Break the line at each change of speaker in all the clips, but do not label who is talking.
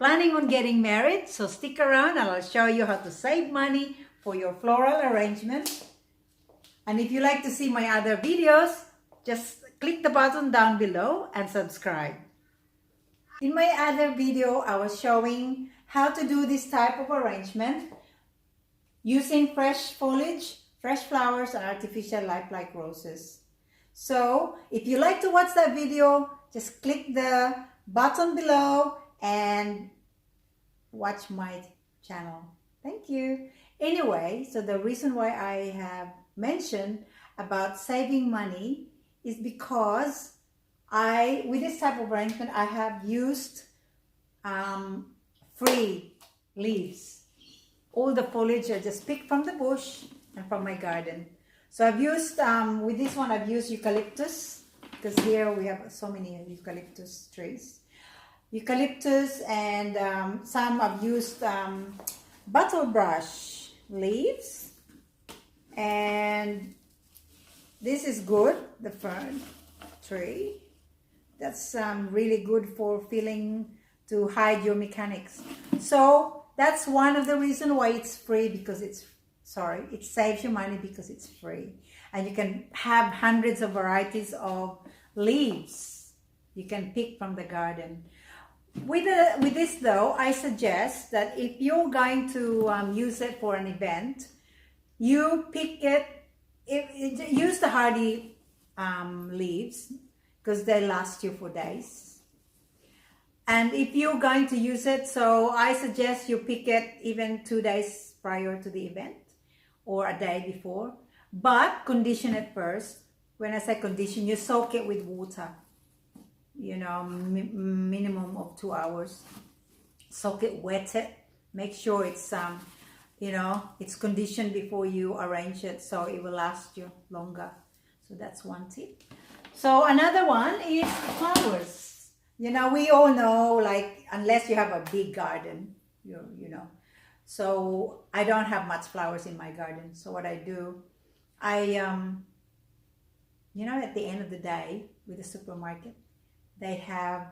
planning on getting married, so stick around and I'll show you how to save money for your floral arrangement. And if you like to see my other videos, just click the button down below and subscribe. In my other video, I was showing how to do this type of arrangement using fresh foliage, fresh flowers, and artificial lifelike roses. So if you like to watch that video, just click the button below and watch my channel. Thank you. Anyway, so the reason why I have mentioned about saving money is because with this type of arrangement, I have used free leaves. All the foliage are just picked from the bush and from my garden. So I've used, with this one, I've used eucalyptus, because here we have so many eucalyptus trees. Eucalyptus, and some I've used bottle brush leaves, and this is good, the fern tree. That's really good for to hide your mechanics. So that's one of the reasons why it's free, because it saves you money because it's free. And you can have hundreds of varieties of leaves you can pick from the garden. With this though, I suggest that if you're going to use it for an event, you pick it, use the hardy leaves, because they last you for days. And if you're going to use it, so I suggest you pick it even 2 days prior to the event or a day before, but condition it first. When I say condition, you soak it with water, you know, minimum of 2 hours. Soak it, wet it, make sure it's you know, it's conditioned before you arrange it, so it will last you longer. So that's one tip. So another one is flowers. You know, we all know, like, unless you have a big garden, you know. So I don't have much flowers in my garden. So what I do, you know, at the end of the day with the supermarket, they have,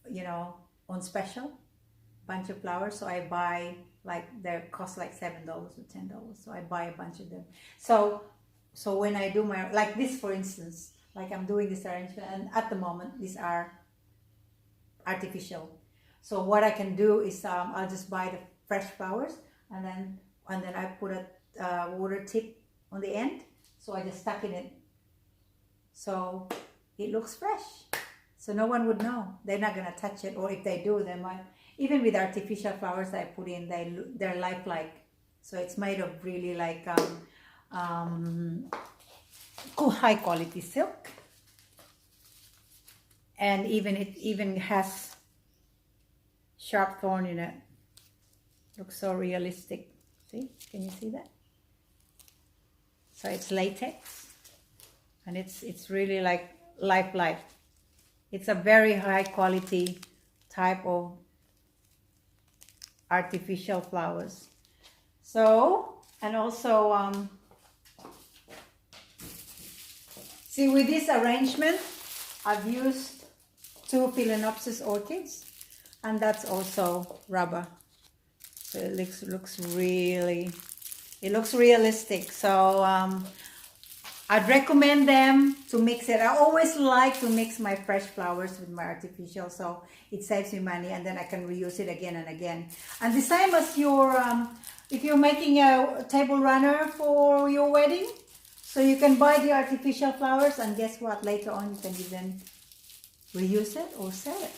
you know, on special, bunch of flowers. So I buy, like, they cost like $7 or $10. So I buy a bunch of them. So when I do my, like this for instance, like I'm doing this arrangement, and at the moment these are artificial. So what I can do is I'll just buy the fresh flowers, and then I put a water tip on the end. So I just stuck in it. So it looks fresh. So no one would know. They're not gonna touch it, or if they do, they might. Even with artificial flowers that I put in, they're lifelike. So it's made of really like high quality silk, and it even has sharp thorn in it. Looks so realistic. See, can you see that? So it's latex, and it's really like lifelike. It's a very high quality type of artificial flowers. So, and also see, with this arrangement, I've used 2 Phalaenopsis orchids, and that's also rubber. So it looks really, it looks realistic. So I'd recommend them to mix it. I always like to mix my fresh flowers with my artificial, so it saves me money, and then I can reuse it again and again. And the same as your, if you're making a table runner for your wedding, so you can buy the artificial flowers, and guess what? Later on you can even reuse it or sell it.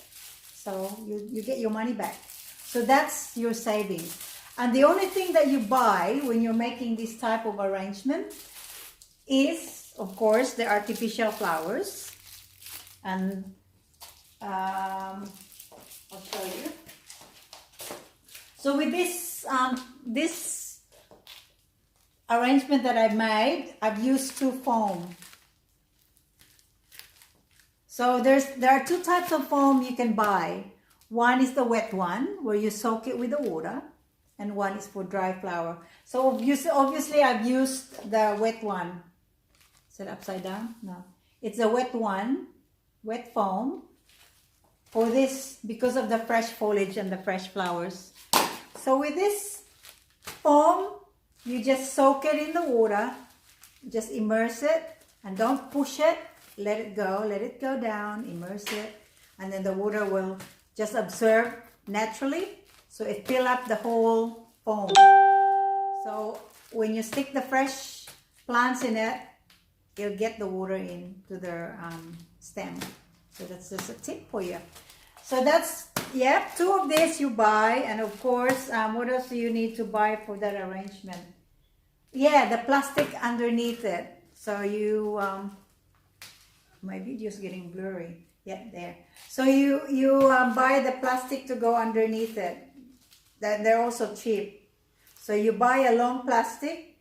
So you get your money back. So that's your savings. And the only thing that you buy when you're making this type of arrangement is, of course, the artificial flowers. And I'll show you. So with this this arrangement that I've made, I've used 2 foam. So there are 2 types of foam you can buy. One is the wet one, where you soak it with the water, and one is for dry flower. So obviously I've used the wet one. Is it upside down? No. It's a wet one, wet foam. for this because of the fresh foliage and the fresh flowers. So with this foam, you just soak it in the water, just immerse it, and don't push it. Let it go down, immerse it, and then the water will just absorb naturally, so it fill up the whole foam. So when you stick the fresh plants in it, you'll get the water into the stem. So that's just a tip for you. So that's, yeah, 2 of this you buy, and of course, what else do you need to buy for that arrangement? Yeah, the plastic underneath it. So you, my video is getting blurry. Yeah, there. So you buy the plastic to go underneath it. They're also cheap. So you buy a long plastic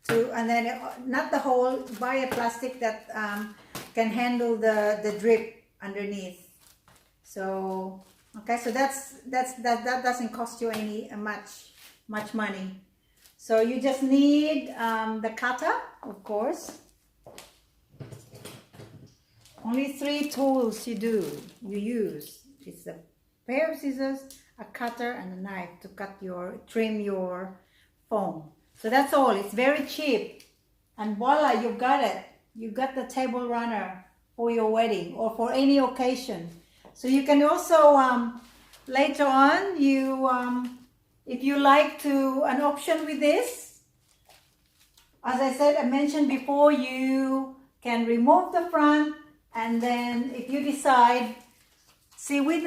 and then not the whole. Buy a plastic that can handle the drip underneath. So okay, so that doesn't cost you any much money. So you just need the cutter, of course. Only 3 tools you use. It's a pair of scissors, a cutter, and a knife to trim your foam. So that's all. It's very cheap. And voila, you got it. You got the table runner for your wedding or for any occasion. So you can also, later on, if you like an option with this, as I mentioned before, you can remove the front. And then if you decide, see with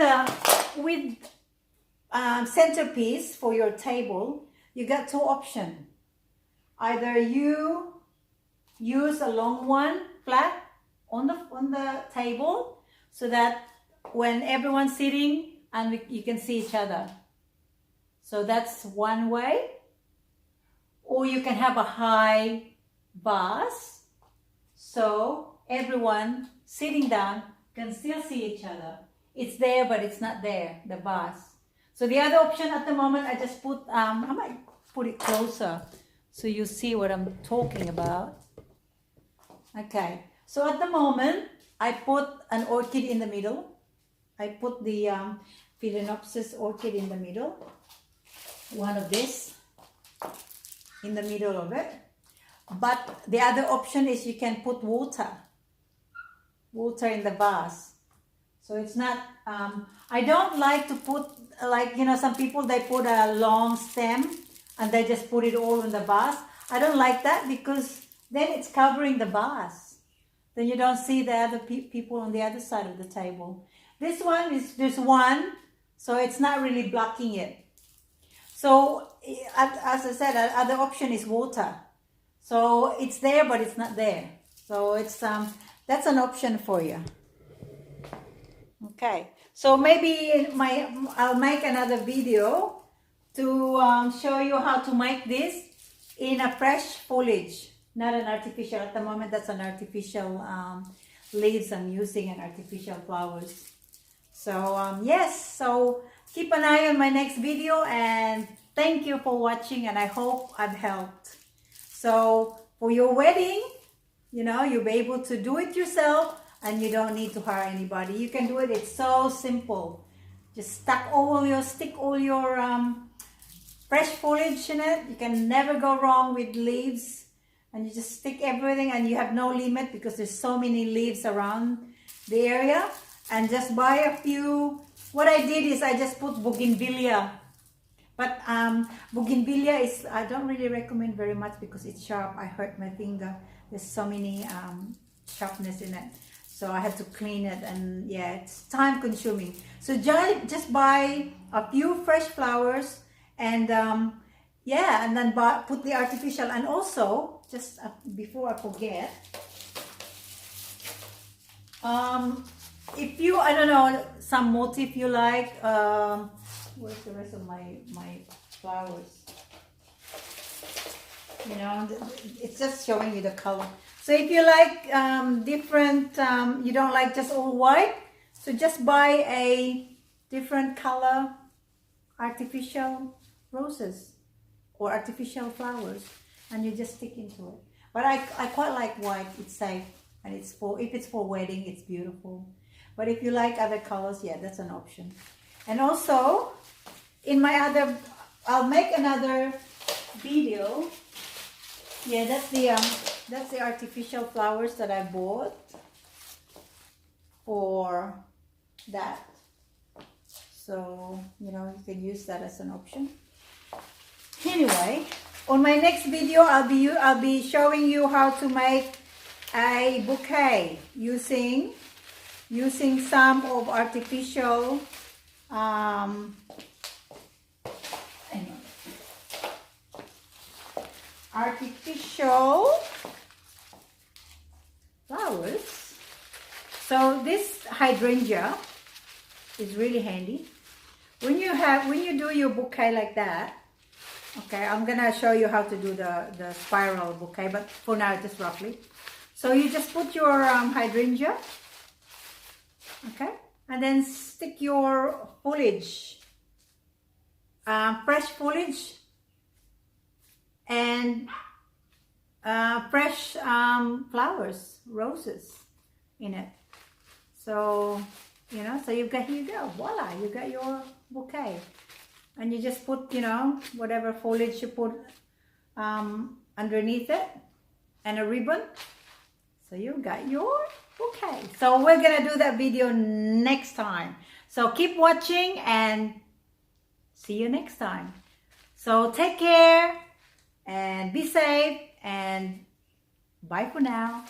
centerpiece for your table, you got 2 options. Either you use a long one flat on the table so that when everyone's sitting and you can see each other. So that's one way. Or you can have a high vase, so everyone sitting down can still see each other. It's there, but it's not there, the vase. So the other option at the moment, I just put, I might put it closer so you see what I'm talking about. Okay, so at the moment, I put an orchid in the middle. I put the Phalaenopsis orchid in the middle. One of this in the middle of it. But the other option is you can put water in the vase. So it's not, I don't like to put, like, you know, some people, they put a long stem and they just put it all in the vase. I don't like that because then it's covering the vase. Then you don't see the other people on the other side of the table. This one is just one, so it's not really blocking it. So as I said, other option is water. So it's there, but it's not there. So it's that's an option for you. Okay, so maybe I'll make another video to show you how to make this in a fresh foliage, not an artificial. At the moment, that's an artificial leaves I'm using and artificial flowers. So yes, so keep an eye on my next video, and thank you for watching, and I hope I've helped. So for your wedding, you know, you'll be able to do it yourself and you don't need to hire anybody. You can do it. It's so simple. Just stick all your fresh foliage in it. You can never go wrong with leaves, and you just stick everything, and you have no limit because there's so many leaves around the area. And just buy a few. What I did is I just put bougainvillea. But bougainvillea is, I don't really recommend very much because it's sharp. I hurt my finger. There's so many sharpness in it. So I had to clean it, and yeah, it's time consuming. So just buy a few fresh flowers, and yeah, and then put the artificial. And also, just before I forget, if you, I don't know, some motif you like, where's the rest of my flowers? You know, it's just showing you the color. So if you like different, you don't like just all white, so just buy a different color artificial roses or artificial flowers, and you just stick into it. But I quite like white. It's safe, and it's for, if it's for wedding, it's beautiful. But if you like other colors, yeah, that's an option. And also, in my other, I'll make another video. Yeah, that's the artificial flowers that I bought for that. So, you know, you can use that as an option. Anyway, on my next video, I'll be showing you how to make a bouquet using some of artificial artificial flowers. So this hydrangea is really handy when you do your bouquet like that. Okay, I'm gonna show you how to do the spiral bouquet, but for now just roughly. So you just put your hydrangea, okay, and then stick your foliage, fresh foliage, and fresh flowers, roses in it. So, you know, so here you go, voila, you got your bouquet. And you just put, you know, whatever foliage you put underneath it, and a ribbon. So you got your bouquet. So we're gonna do that video next time. So keep watching and see you next time. So take care and be safe and bye for now.